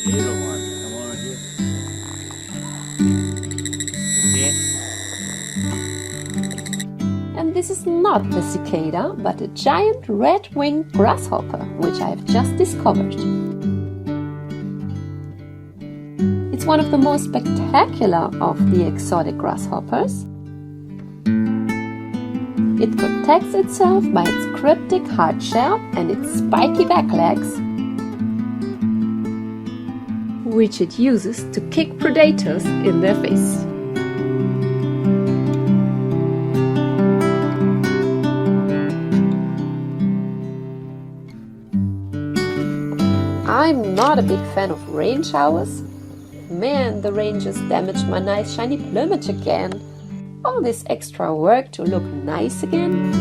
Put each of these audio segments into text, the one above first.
little one. Come over here. Okay. And this is not the cicada, but a giant red-winged grasshopper, which I have just discovered. It's one of the most spectacular of the exotic grasshoppers. It protects itself by its cryptic hard shell and its spiky back legs, which it uses to kick predators in their face. I'm not a big fan of rain showers. Man, the rain just damaged my nice shiny plumage again. All this extra work to look nice again.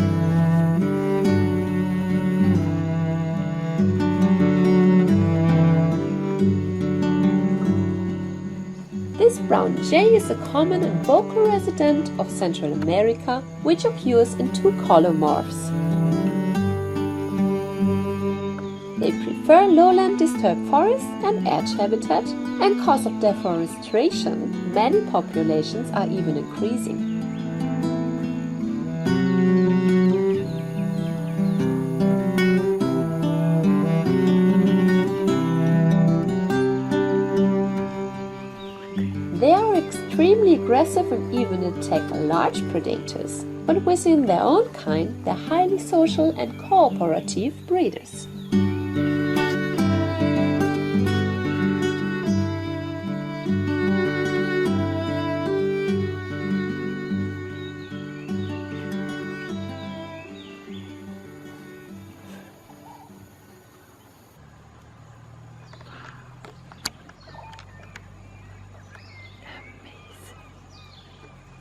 This brown jay is a common and vocal resident of Central America, which occurs in two color morphs. They prefer lowland disturbed forests and edge habitat, and because of deforestation, many populations are even increasing. They are extremely aggressive and even attack large predators, but within their own kind, they're highly social and cooperative breeders.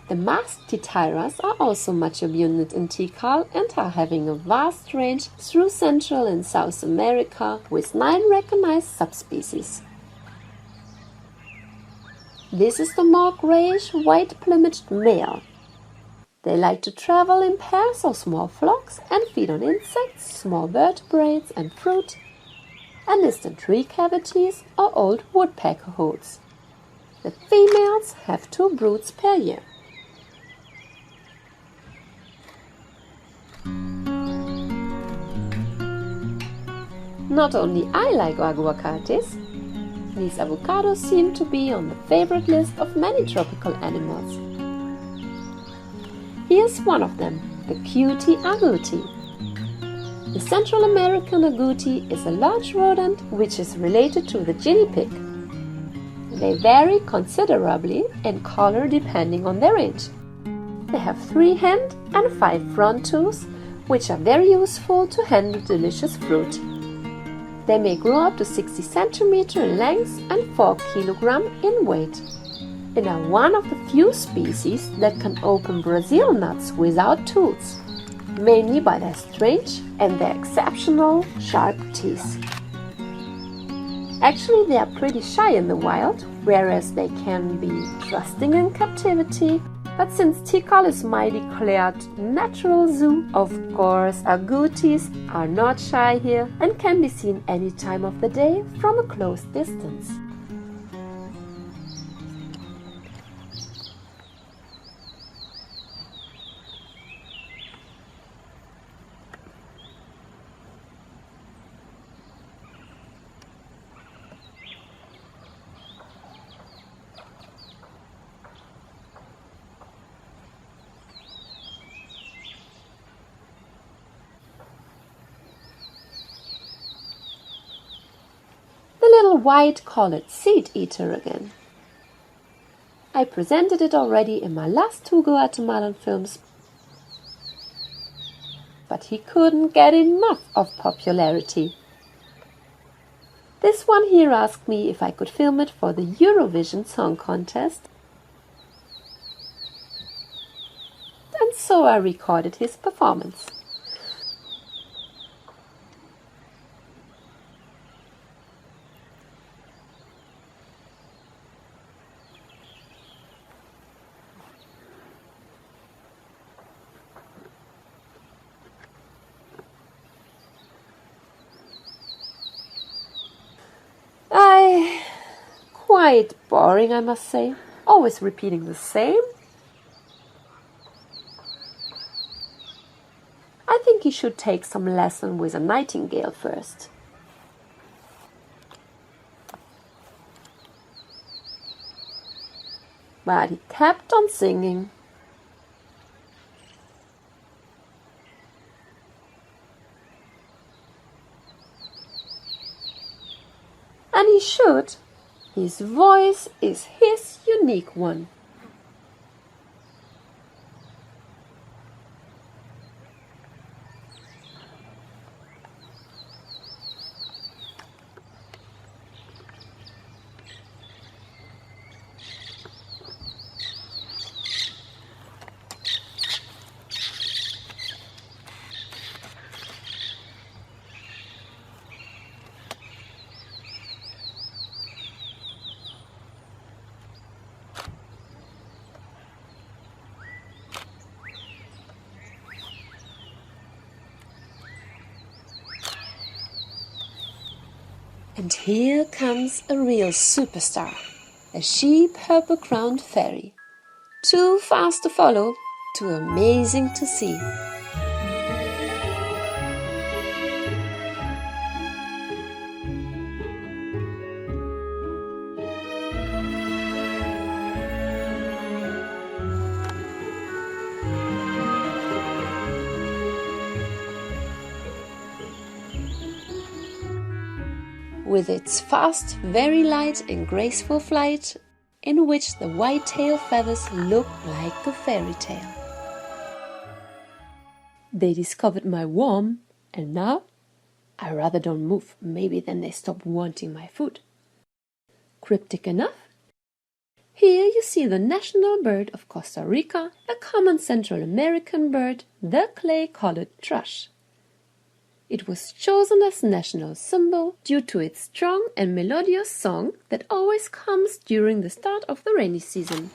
The masked titiras are also much abundant in Tikal and are having a vast range through Central and South America with 9 recognized subspecies. This is the more grayish white-plumaged male. They like to travel in pairs or small flocks and feed on insects, small vertebrates and fruit, and nest in tree cavities or old woodpecker holes. The females have 2 broods per year. Not only I like aguacates, these avocados seem to be on the favorite list of many tropical animals. Here's one of them, the cutie agouti. The Central American agouti is a large rodent which is related to the guinea pig. They vary considerably in color depending on their age. They have 3 hind and 5 front toes, which are very useful to handle delicious fruit. They may grow up to 60 cm in length and 4 kg in weight, and are one of the few species that can open Brazil nuts without tools, mainly by their strange and their exceptional sharp teeth. Actually, they are pretty shy in the wild, whereas they can be trusting in captivity. But since Tikal is my declared natural zoo, of course agoutis are not shy here and can be seen any time of the day from a close distance. Little white collared seed eater again. I presented it already in my last 2 Guatemalan films, but he couldn't get enough of popularity. This one here asked me if I could film it for the Eurovision Song Contest, and so I recorded his performance. I quite boring, I must say. Always repeating the same. I think he should take some lesson with a nightingale first. But he kept on singing. And he should. His voice is his unique one. And here comes a real superstar, a sheep-purple-crowned fairy. Too fast to follow, too amazing to see. With its fast, very light and graceful flight, in which the white tail feathers look like a fairy tale. They discovered my worm, and now I rather don't move. Maybe then they stop wanting my food. Cryptic enough? Here you see the national bird of Costa Rica, a common Central American bird, the clay-collared thrush. It was chosen as national symbol due to its strong and melodious song that always comes during the start of the rainy season.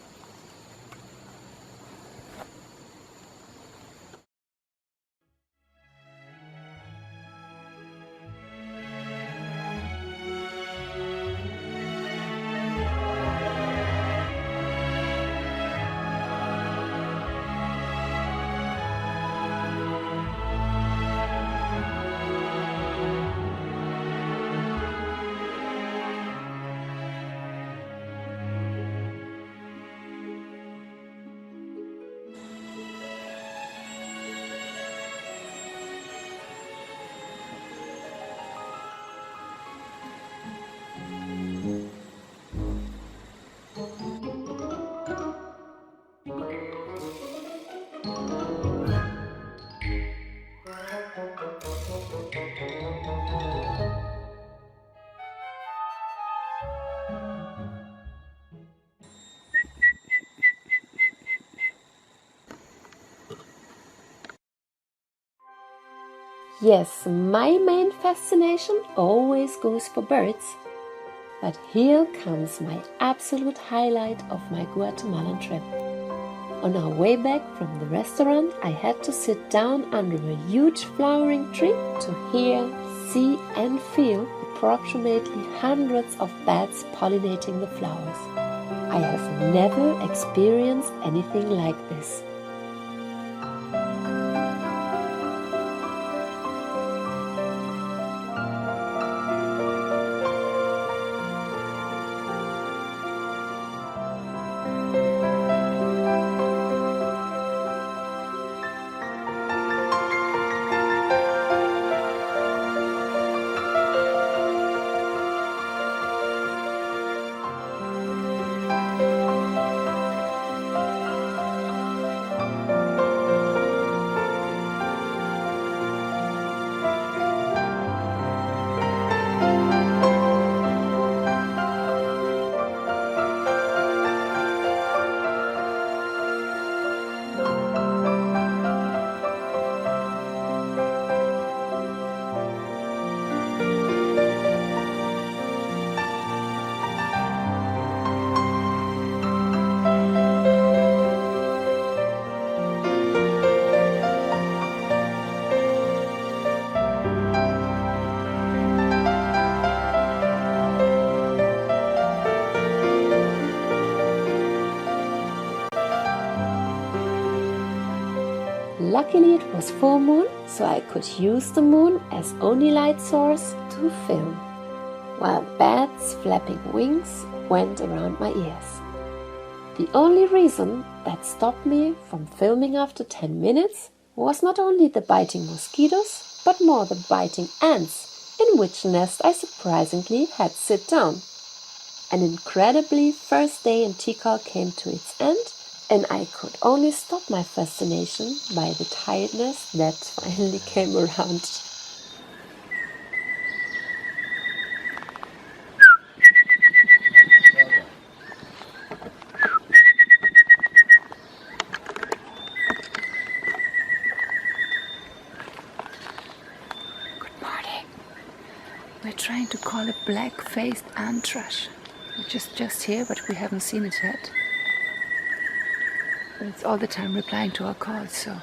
Yes, my main fascination always goes for birds. But here comes my absolute highlight of my Guatemalan trip. On our way back from the restaurant, I had to sit down under a huge flowering tree to hear, see and feel approximately hundreds of bats pollinating the flowers. I have never experienced anything like this. Luckily it was full moon, so I could use the moon as only light source to film, while bats flapping wings went around my ears. The only reason that stopped me from filming after 10 minutes was not only the biting mosquitoes, but more the biting ants, in which nest I surprisingly had sit down. An incredibly first day in Tikal came to its end, and I could only stop my fascination by the tiredness that finally came around. Good morning. We're trying to call a black-faced ant thrush, which is just here, but we haven't seen it yet. But it's all the time replying to our calls, so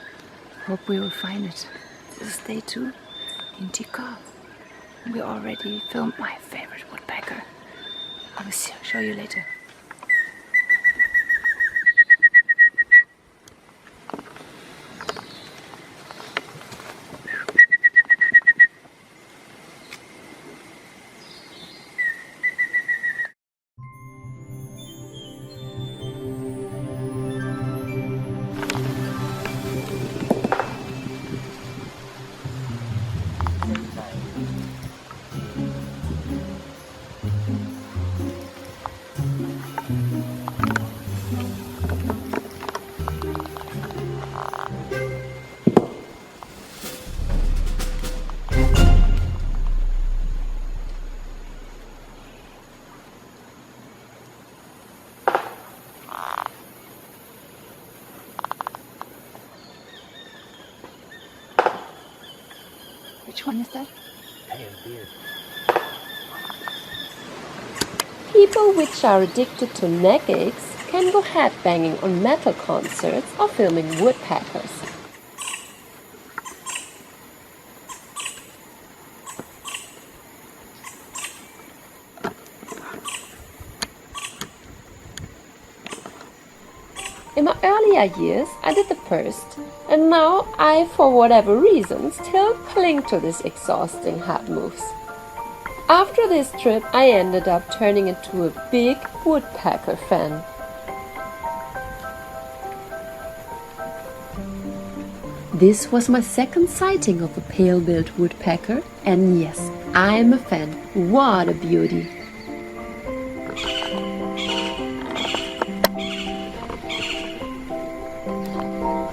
hope we will find it. This is day 2 in Tikal. We already filmed my favorite woodpecker. I will show you later. Which one is that? People which are addicted to neck aches can go headbanging on metal concerts or filming woodpeckers. In my earlier years, I did the first, and now I, for whatever reason, still cling to these exhausting head moves. After this trip, I ended up turning into a big woodpecker fan. This was my second sighting of a pale-billed woodpecker, and yes, I'm a fan. What a beauty!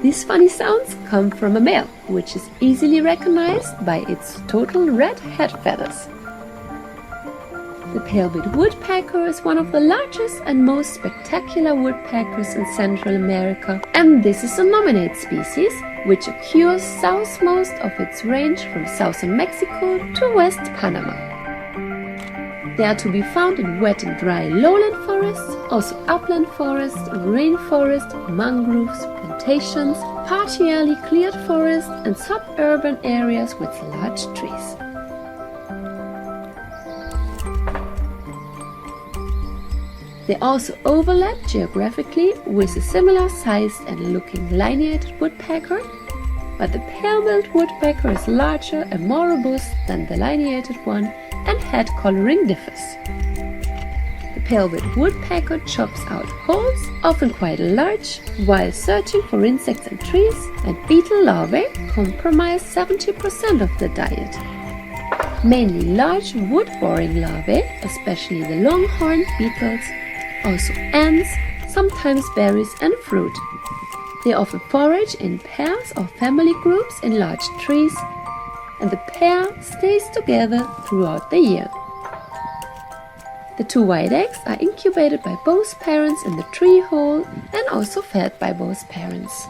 These funny sounds come from a male, which is easily recognized by its total red head feathers. The pale-billed woodpecker is one of the largest and most spectacular woodpeckers in Central America, and this is a nominate species, which occurs southmost of its range from southern Mexico to West Panama. They are to be found in wet and dry lowland forests, also upland forests, rainforest, mangroves, plantations, partially cleared forests, and suburban areas with large trees. They also overlap geographically with a similar sized and looking lineated woodpecker, but the pale-billed woodpecker is larger and more robust than the lineated one, and head coloring differs. The pale-billed woodpecker chops out holes, often quite large, while searching for insects and trees, and beetle larvae comprise 70% of the diet. Mainly large wood-boring larvae, especially the longhorn beetles, also ants, sometimes berries and fruit. They often forage in pairs or family groups in large trees, and the pair stays together throughout the year. The 2 white eggs are incubated by both parents in the tree hole and also fed by both parents.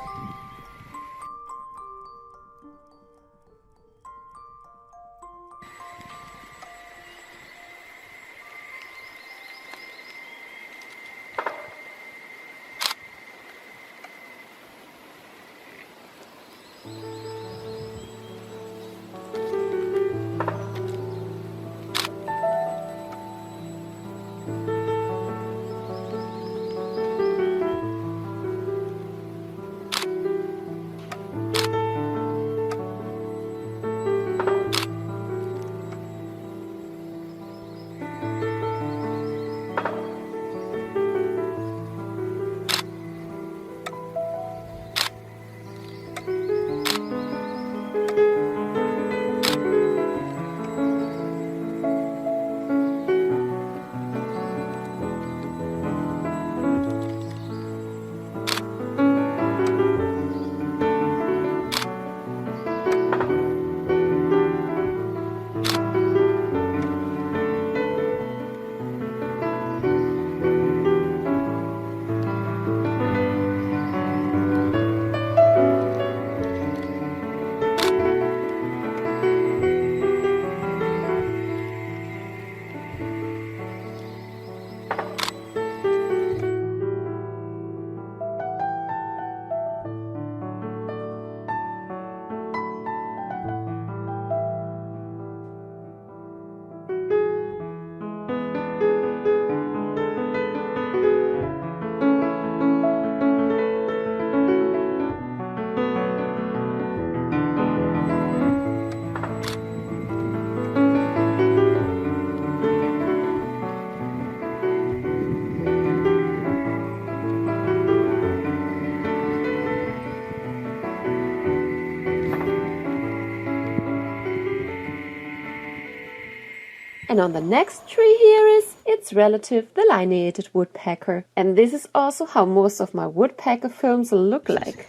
And on the next tree here is its relative, the lineated woodpecker. And this is also how most of my woodpecker films look like.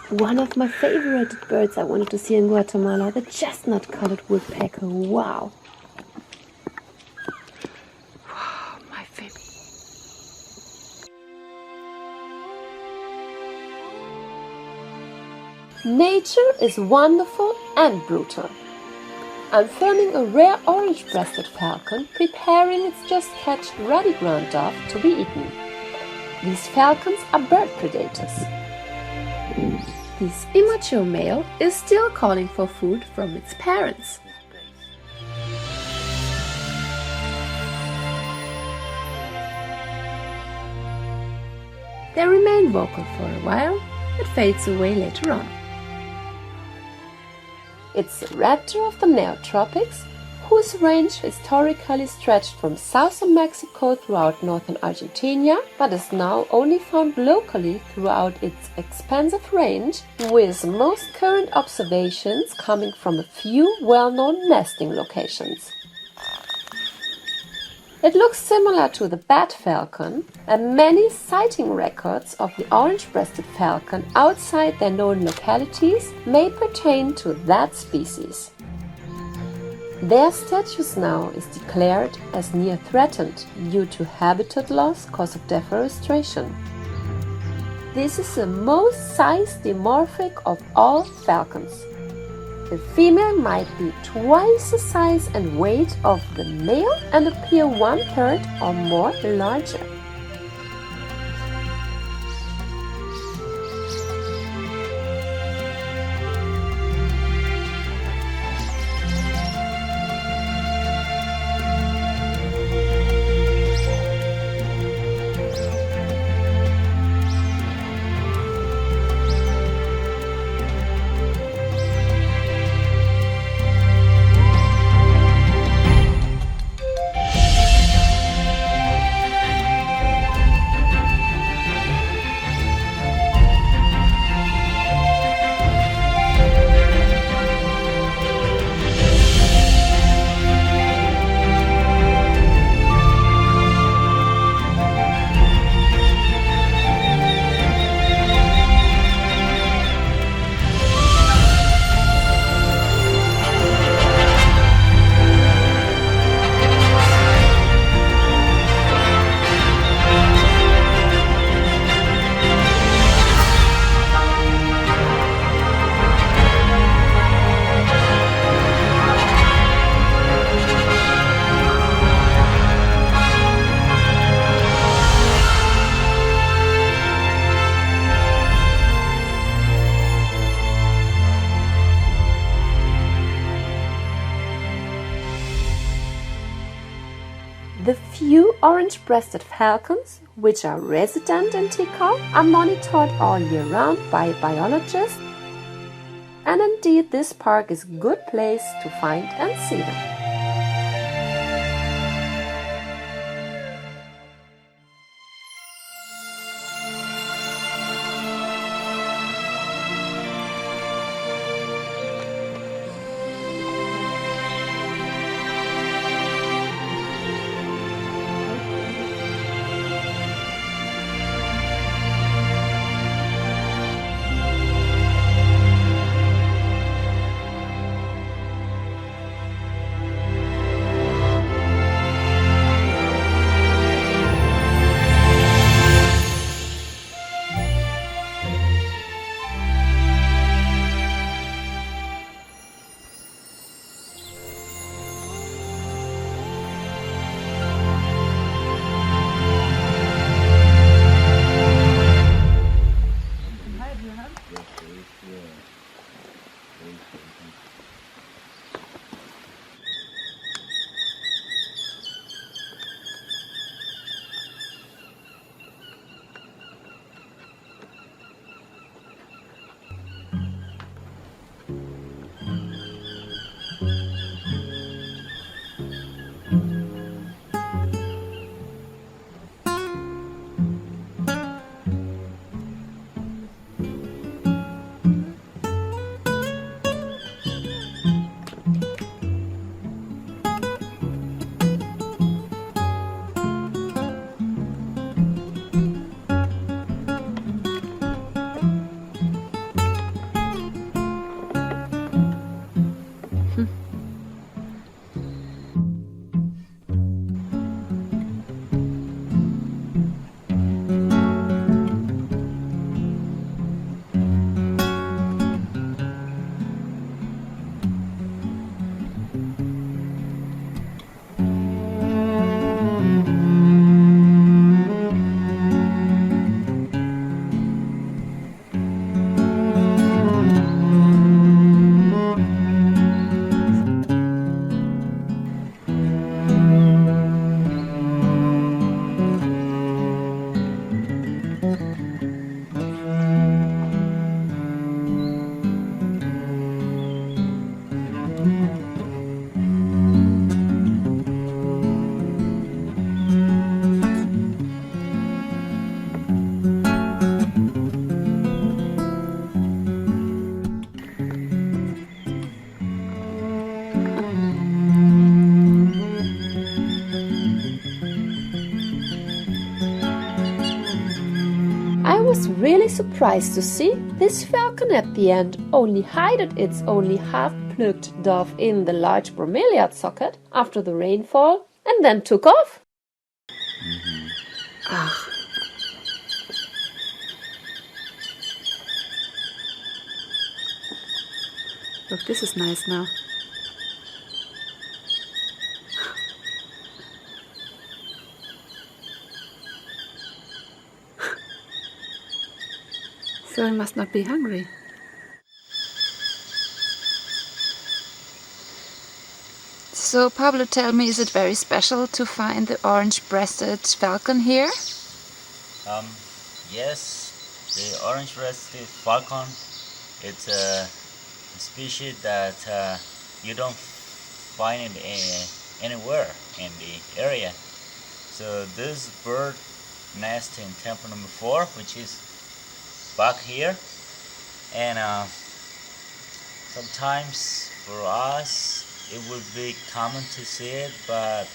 One of my favorite birds I wanted to see in Guatemala, the chestnut-colored woodpecker. Wow! Wow, my favorite. Nature is wonderful and brutal. I'm filming a rare orange-breasted falcon preparing its just-hatched ruddy ground dove to be eaten. These falcons are bird predators. This immature male is still calling for food from its parents. They remain vocal for a while, but fades away later on. It's a raptor of the neotropics, whose range historically stretched from southern Mexico throughout northern Argentina, but is now only found locally throughout its expansive range, with most current observations coming from a few well-known nesting locations. It looks similar to the bat falcon, and many sighting records of the orange-breasted falcon outside their known localities may pertain to that species. Their status now is declared as near threatened due to habitat loss cause of deforestation. This is the most size dimorphic of all falcons. The female might be twice the size and weight of the male and appear 1/3 or more larger. The few orange-breasted falcons, which are resident in Tikal, are monitored all year round by biologists, and indeed this park is a good place to find and see them. surprised to see this falcon at the end only hided its only half-plucked dove in the large bromeliad socket after the rainfall and then took off. Look, this is nice now. So I must not be hungry. So Pablo, tell me, is it very special to find the orange-breasted falcon here? Yes, the orange-breasted falcon, it's a species that you don't find it anywhere in the area. So this bird nests in temple number 4, which is back here, and sometimes for us it would be common to see it, but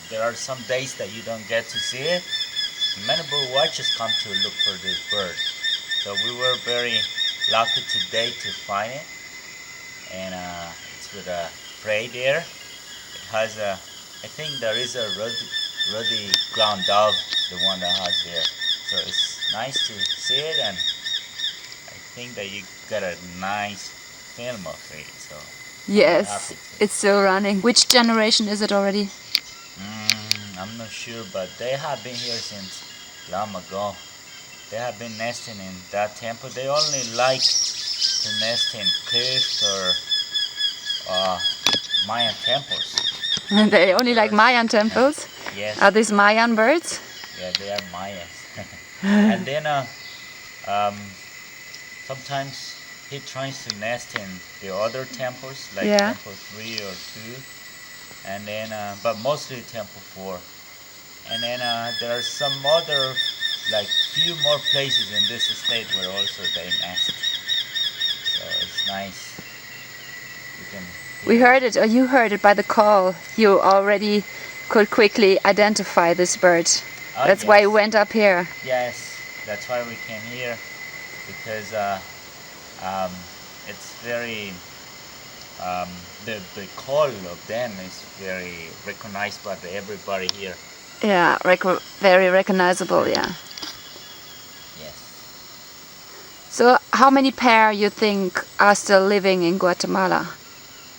there are some days that you don't get to see it. Many bird watchers come to look for this bird, so we were very lucky today to find it, and it's with a prey there. It has a, I think there is a ruddy ground dove, the one that has there. So it's nice to see it, and I think that you got a nice film of it. So Yes, it's still running. Which generation is it already? I'm not sure, but they have been here since long ago. They have been nesting in that temple. They only like to nest in cliffs or Mayan temples. They only like Mayan temples? Yes. Are these Mayan birds? Yeah, they are Mayas. And then sometimes he tries to nest in the other temples, like temple 3 or 2, and then but mostly temple 4. And then there are some other, like few more places in this state where also they nest. So it's nice. You can We heard it, or you heard it by the call. You already could quickly identify this bird. That's why you went up here. Yes, that's why we came here, because it's very, the call of them is very recognized by everybody here. Yeah, very recognizable, yeah. Yes. So how many pair you think are still living in Guatemala?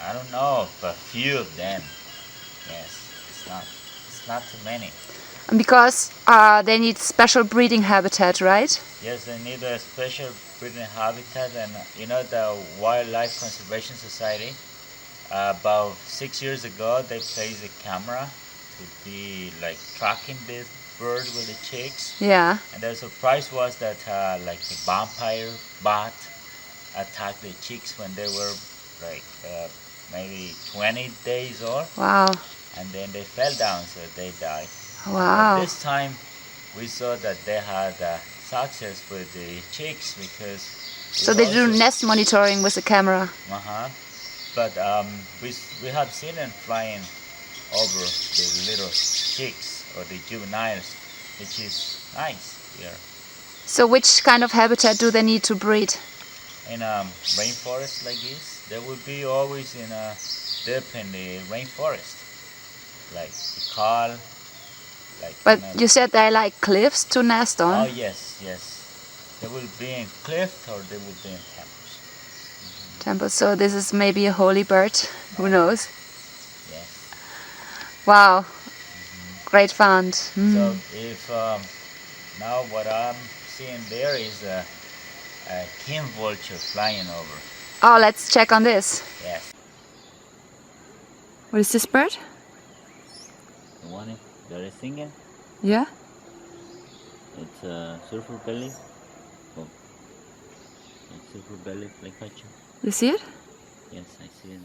I don't know, but few of them. Yes, it's not too many. Because they need special breeding habitat, right? Yes, they need a special breeding habitat, and you know the Wildlife Conservation Society, about 6 years ago they placed a camera to be like tracking this bird with the chicks. Yeah. And the surprise was that like the vampire bat attacked the chicks when they were like maybe 20 days old. Wow. And then they fell down, so they died. Wow. But this time we saw that they had success with the chicks, because so they do nest monitoring with the camera. But we have seen them flying over the little chicks or the juveniles, which is nice here. So which kind of habitat do they need to breed? In a rainforest like this, they will be always in a dip in the rainforest, like Tikal. But you said they like cliffs to nest on? Oh yes, yes. They will be in cliffs or they will be in temples. Temples. So this is maybe a holy bird. Who knows? Yes. Wow. Great fun. So if now what I'm seeing there is a king vulture flying over. Oh, let's check on this. Yes. What is this bird? The one that is singing. Yeah. It's a surfer belly. Oh, it's surfer belly flycatcher. You see it? Yes, I see it.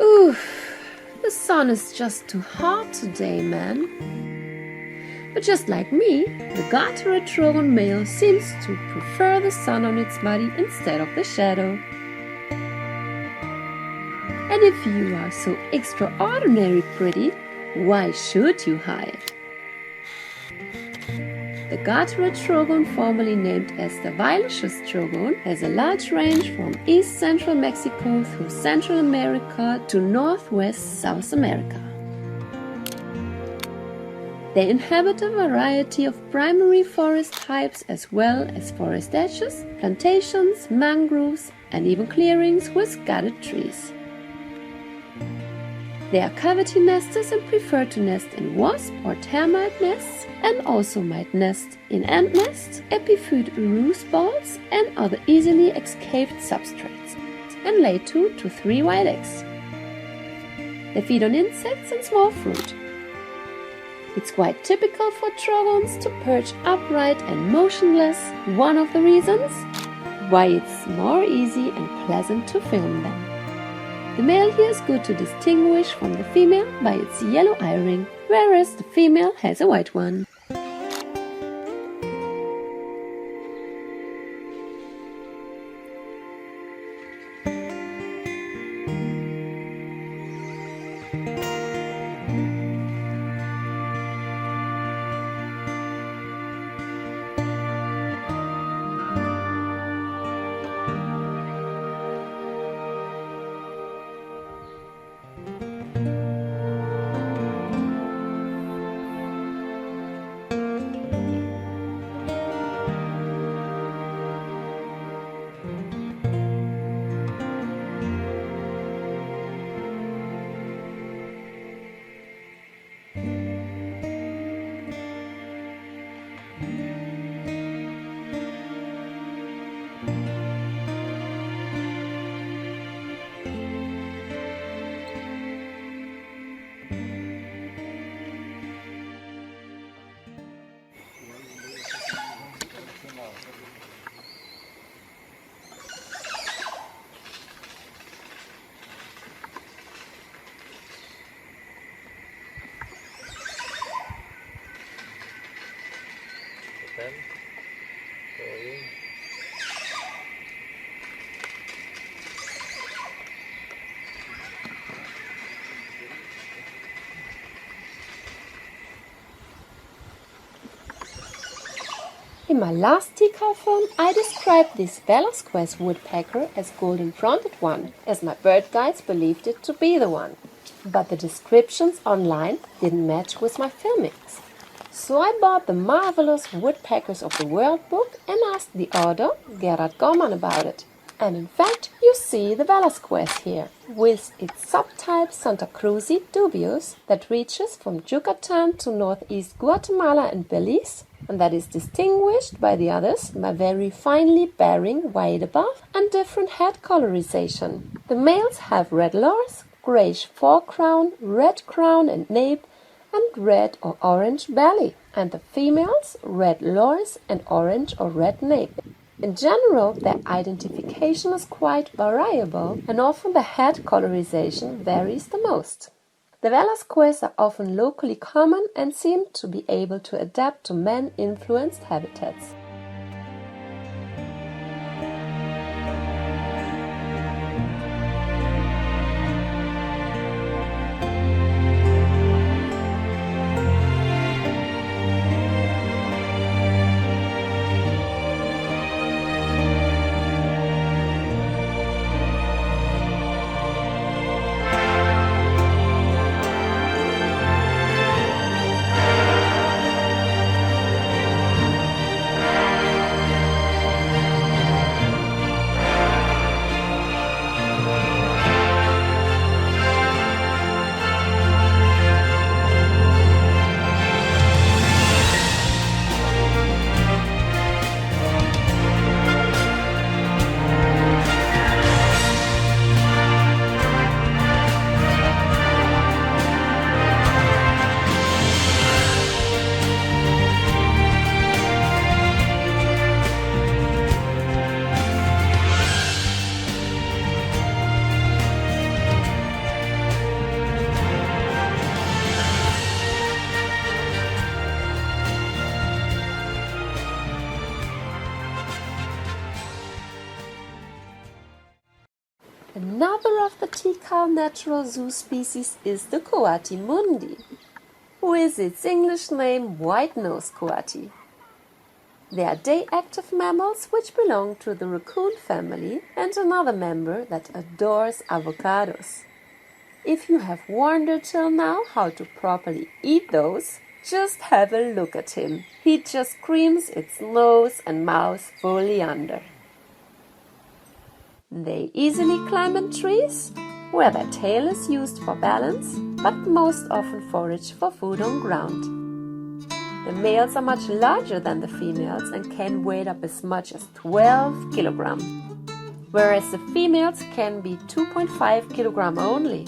Oof, the sun is just too hot today, man. But just like me, the Garterotrogon male seems to prefer the sun on its body instead of the shadow. And if you are so extraordinary pretty, why should you hide? The Guatemala Tikal, formerly named as the Violaceous Tikal, has a large range from east central Mexico through Central America to northwest South America. They inhabit a variety of primary forest types as well as forest edges, plantations, mangroves, and even clearings with scattered trees. They are cavity nesters and prefer to nest in wasp or termite nests, and also might nest in ant nests, epiphyte roost balls, and other easily escaped substrates, and lay 2 to 3 white eggs. They feed on insects and small fruit. It's quite typical for trogons to perch upright and motionless, one of the reasons why it's more easy and pleasant to film them. The male here is good to distinguish from the female by its yellow eye ring, whereas the female has a white one. In my last Tikal film, I described this Velasquez woodpecker as golden-fronted one, as my bird guides believed it to be the one. But the descriptions online didn't match with my filmings. So I bought the Marvelous Woodpeckers of the World book and asked the author, Gerard Gorman, about it. And in fact, you see the Velasquez here, with its subtype Santa Cruzi dubius that reaches from Yucatan to northeast Guatemala and Belize, and that is distinguished by the others by very finely bearing white above and different head colorization. The males have red lores, grayish forecrown, red crown and nape, and red or orange belly, and the females red lores and orange or red nape. In general, their identification is quite variable, and often the head colorization varies the most. The Velasquez are often locally common and seem to be able to adapt to man-influenced habitats. Another of the Tikal natural zoo species is the coati mundi, who is its English name white-nosed coati. They are day-active mammals which belong to the raccoon family and another member that adores avocados. If you have wondered till now how to properly eat those, just have a look at him. He just screams its nose and mouth fully under. They easily climb in trees, where their tail is used for balance, but most often forage for food on ground. The males are much larger than the females and can weigh up as much as 12 kilograms, whereas the females can be 2.5 kilograms only.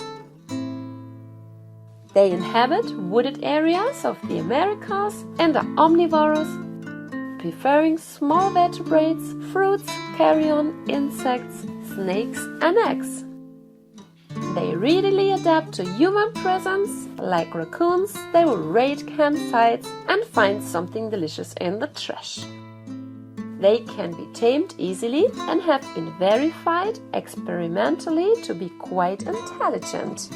They inhabit wooded areas of the Americas and are omnivorous, preferring small vertebrates, fruits, carrion, insects, snakes and eggs. They readily adapt to human presence. Like raccoons, they will raid campsites and find something delicious in the trash. They can be tamed easily and have been verified experimentally to be quite intelligent.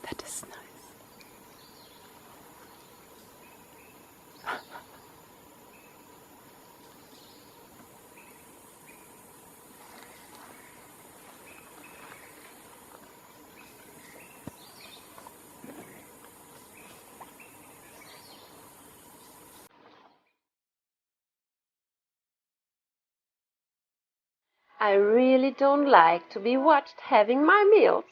That is nice. I really don't like to be watched having my meals.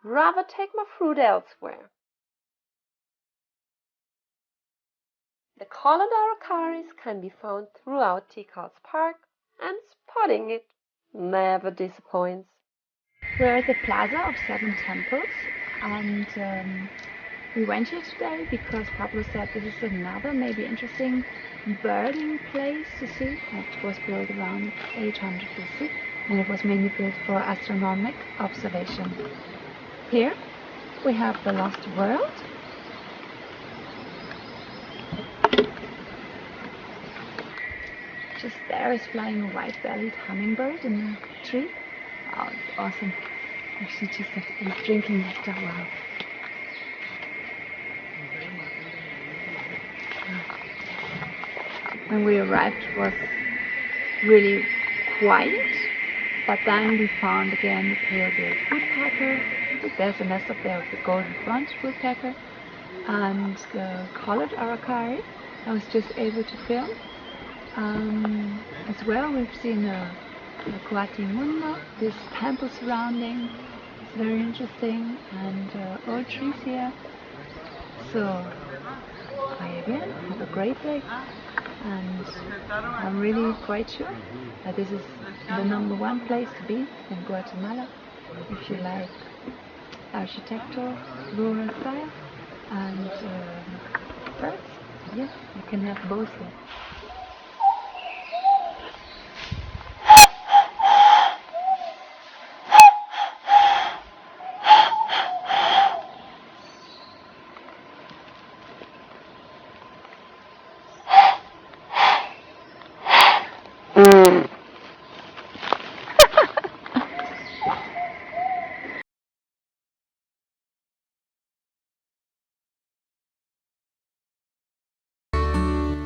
Rather take my fruit elsewhere. The collared araucaris can be found throughout Tikal's park, and spotting it never disappoints. We're at the Plaza of Seven Temples, and we went here today because Pablo said this is another maybe interesting birding place to see. It was built around 800 BC, and it was mainly built for astronomic observation. Here we have the Lost World. Just there is flying a white-bellied hummingbird in a tree. Oh, it's awesome. Actually, just drinking nectar. Wow. When we arrived, it was really quiet, but then we found again the pale-billed woodpecker. There's a nest up there of the golden front woodpecker, and the collared araucari I was just able to film. As well, we've seen a Guatemala, this temple surrounding is very interesting, and old trees here. So again have a great day, and I'm really quite sure that this is the #1 place to be in Guatemala if you like architecture, rural style, and birds. Yes, you can have both here.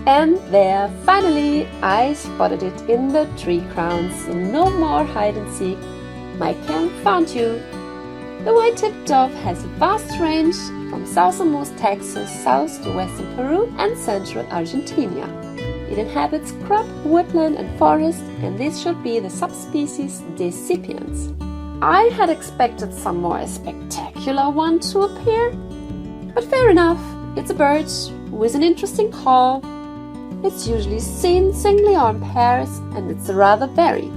And there, finally, I spotted it in the tree crowns. So no more hide and seek. My camp found you. The white-tipped dove has a vast range from southernmost Texas south to western Peru and central Argentina. It inhabits scrub, woodland and forest, and this should be the subspecies decipiens. I had expected some more spectacular one to appear, but fair enough, it's a bird with an interesting call. It's usually seen singly or in pairs, and it's rather varied.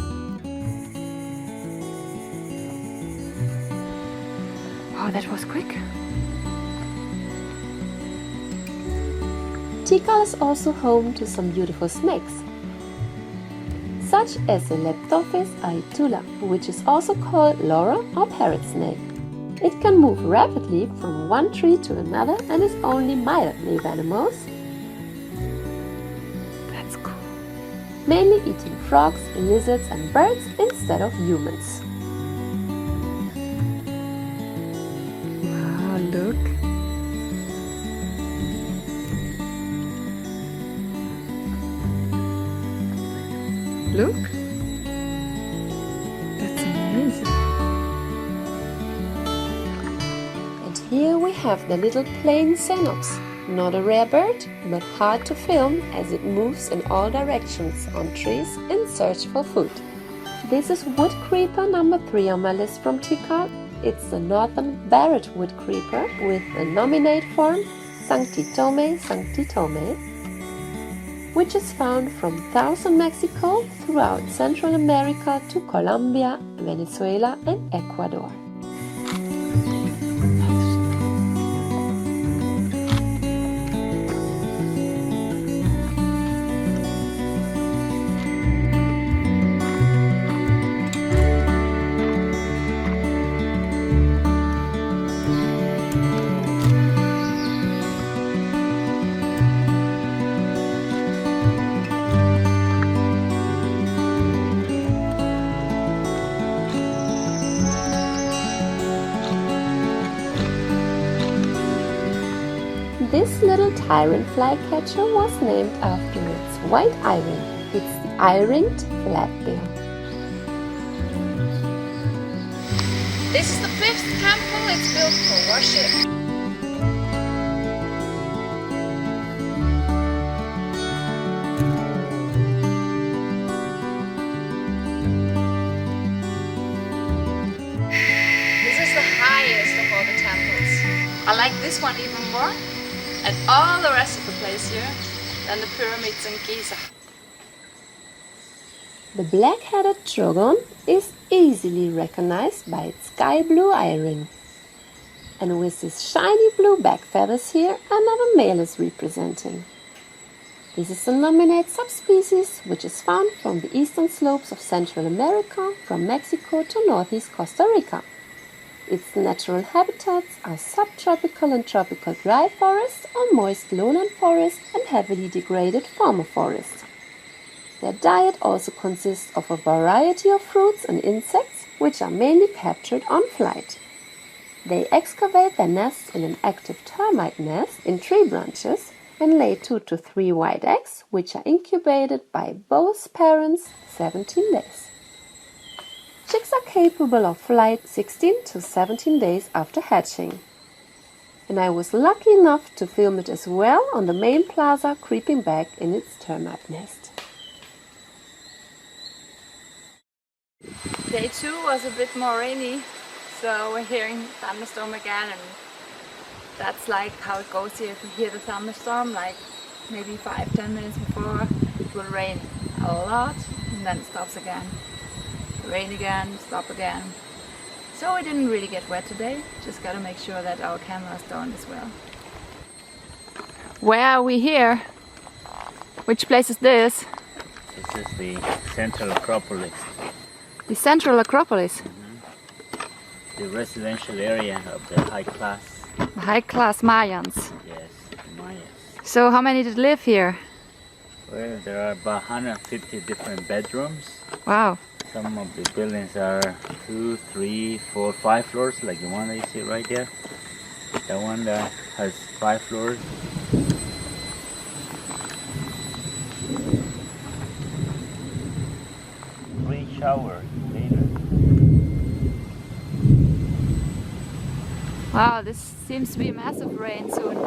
Oh, that was quick. Tikal is also home to some beautiful snakes, such as the Leptophis aetula, which is also called Laura or parrot snake. It can move rapidly from one tree to another and is only mildly venomous, mainly eating frogs, lizards and birds instead of humans. Wow, look. Look. That's amazing. And here we have the little plain Xenops. Not a rare bird, but hard to film as it moves in all directions on trees in search for food. This is wood creeper #3 on my list from Tikal. It's the northern barred wood creeper with the nominate form Sanctitome sanctitome, which is found from southern Mexico throughout Central America to Colombia, Venezuela and Ecuador. This little tyrant flycatcher was named after its white eye-ring. It's the eye-ringed flatbill. This is the 5th temple. It's built for worship. This is the highest of all the temples. I like this one even more, and all the rest of the place here, than the pyramids in Giza. The black-headed trogon is easily recognized by its sky blue eye-ring. And with his shiny blue back feathers here, another male is representing. This is the nominate subspecies, which is found from the eastern slopes of Central America, from Mexico to northeast Costa Rica. Its natural habitats are subtropical and tropical dry forests or moist lowland forests and heavily degraded former forests. Their diet also consists of a variety of fruits and insects, which are mainly captured on flight. They excavate their nests in an active termite nest in tree branches and lay 2 to 3 white eggs, which are incubated by both parents 17 days. Chicks are capable of flight 16 to 17 days after hatching. And I was lucky enough to film it as well on the main plaza, creeping back in its termite nest. Day 2 was a bit more rainy, so we're hearing thunderstorm again, and that's like how it goes here. If you hear the thunderstorm, like maybe 5-10 minutes before, it will rain a lot and then it stops again. Rain again, stop again. So we didn't really get wet today, just gotta make sure that our cameras don't as well. Where are we here? Which place is this? This is the Central Acropolis. The Central Acropolis. The residential area of the high class. The high-class Mayans. Yes, Mayas. So how many did live here? Well, there are about 150 different bedrooms. Wow. Some of the buildings are 2, 3, 4, 5 floors, like the one that you see right there. That one that has 5 floors. Free shower later. Wow, this seems to be a massive rain soon.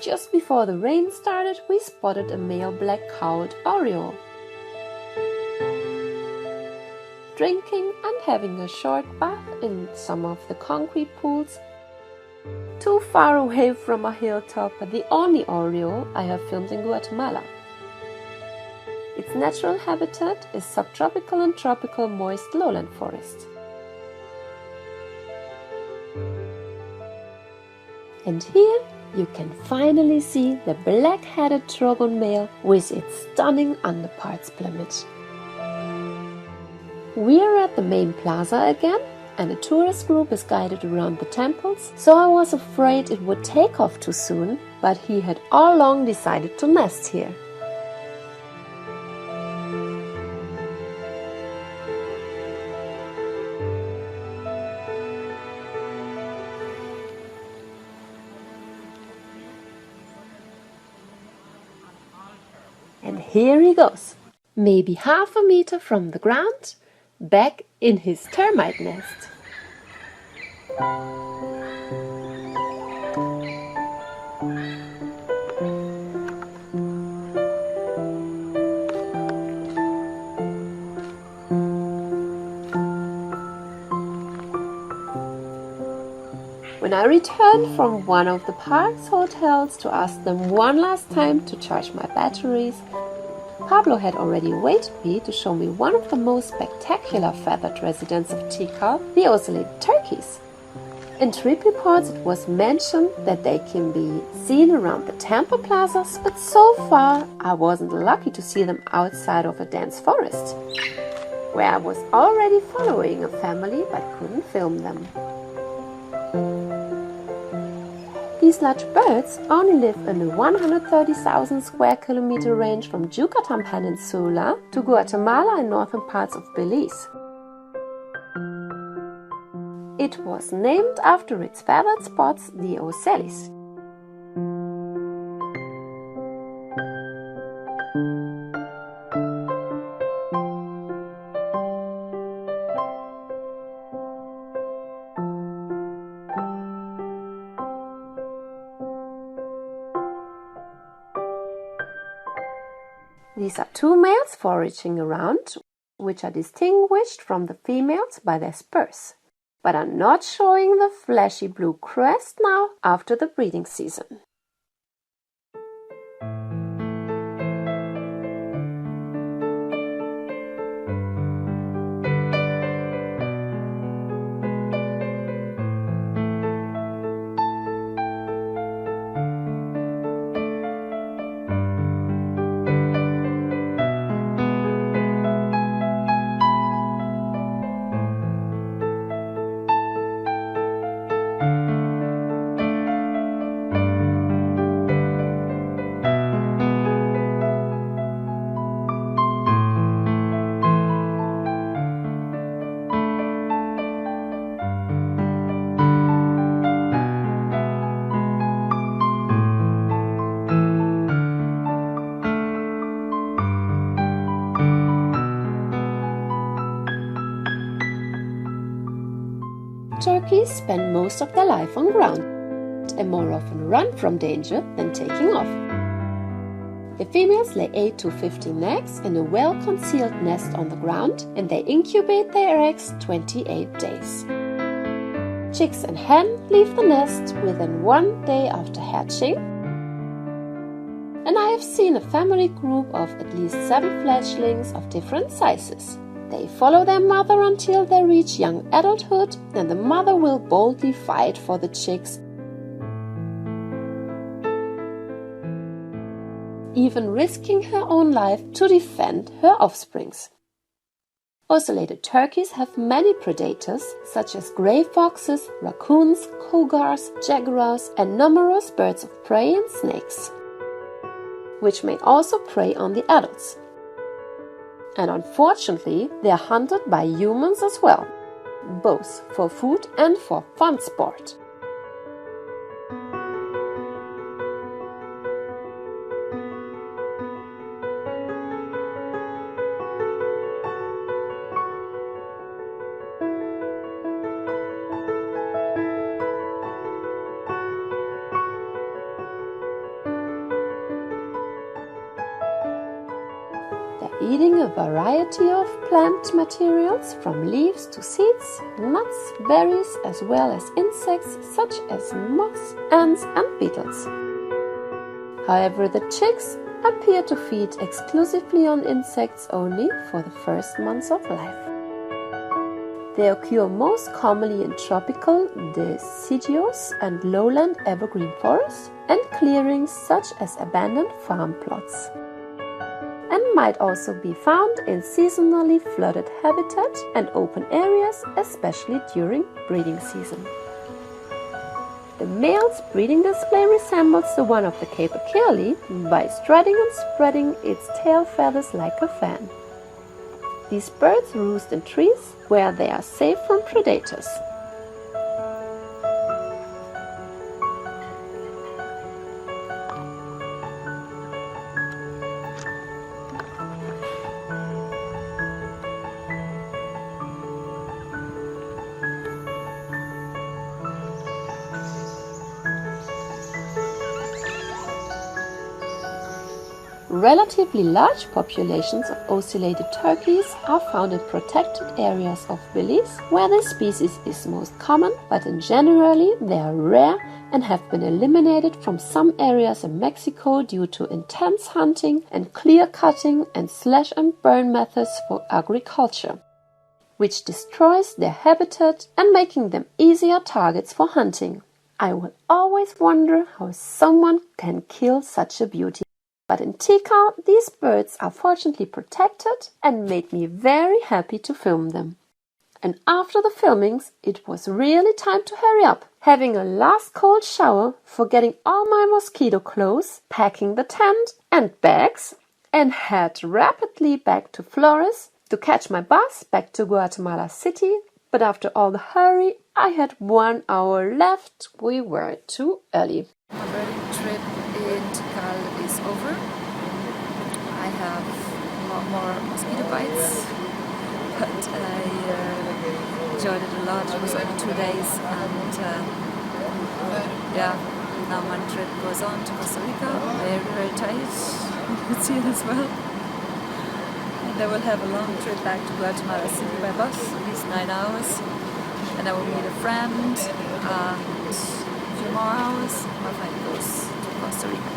Just before the rain started, we spotted a male black-cowled oriole, drinking and having a short bath in some of the concrete pools too far away from a hilltop, but the only oriole I have filmed in Guatemala. Its natural habitat is subtropical and tropical moist lowland forest. And here you can finally see the black-headed trogon male with its stunning underparts plumage. We are at the main plaza again, and a tourist group is guided around the temples, so I was afraid it would take off too soon, but he had all along decided to nest here. And here he goes, maybe half a meter from the ground, back in his termite nest. When I returned from one of the park's hotels to ask them one last time to charge my batteries, Pablo had already waited me to show me one of the most spectacular feathered residents of Tikal, the ocellated turkeys. In trip reports it was mentioned that they can be seen around the temple plazas, but so far I wasn't lucky to see them outside of a dense forest, where I was already following a family but couldn't film them. These large birds only live in the 130,000 square kilometer range from Yucatan Peninsula to Guatemala and northern parts of Belize. It was named after its feathered spots, the ocellis. These are two males foraging around, which are distinguished from the females by their spurs, but are not showing the flashy blue crest now after the breeding season. turkeys spend most of their life on ground and more often run from danger than taking off. The females lay 8 to 15 eggs in a well-concealed nest on the ground, and they incubate their eggs 28 days. Chicks and hen leave the nest within 1 day after hatching, and I have seen a family group of at least 7 fledglings of different sizes. They follow their mother until they reach young adulthood, and the mother will boldly fight for the chicks, even risking her own life to defend her offsprings. Ocellated turkeys have many predators, such as gray foxes, raccoons, cougars, jaguars, and numerous birds of prey and snakes, which may also prey on the adults. And unfortunately, they are hunted by humans as well, both for food and for fun sport. Eating a variety of plant materials from leaves to seeds, nuts, berries, as well as insects such as moths, ants and beetles. However, the chicks appear to feed exclusively on insects only for the first months of life. They occur most commonly in tropical, deciduous and lowland evergreen forests and clearings such as abandoned farm plots, and might also be found in seasonally flooded habitat and open areas, especially during breeding season. The male's breeding display resembles the one of the capercaillie by strutting and spreading its tail feathers like a fan. These birds roost in trees where they are safe from predators. Relatively large populations of ocellated turkeys are found in protected areas of Belize, where this species is most common, but in generally they are rare and have been eliminated from some areas in Mexico due to intense hunting and clear-cutting and slash and burn methods for agriculture, which destroys their habitat and making them easier targets for hunting. I will always wonder how someone can kill such a beauty. But in Tikal, these birds are fortunately protected and made me very happy to film them. And after the filmings, it was really time to hurry up, having a last cold shower, forgetting all my mosquito clothes, packing the tent and bags, and head rapidly back to Flores to catch my bus back to Guatemala City. But after all the hurry, I had 1 hour left. We were too early. My birding trip in Tikal is over. I have a lot more mosquito bites, but I enjoyed it a lot. It was only 2 days, and now my trip goes on to Costa Rica. Very, very tight. You could see it as well. And I will have a long trip back to Guatemala City by bus, at least 9 hours. And I will meet a friend, and a few more hours, my friend goes to Costa Rica.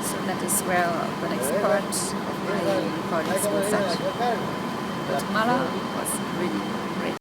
So that is where the next part of my recordings will start. Guatemala was really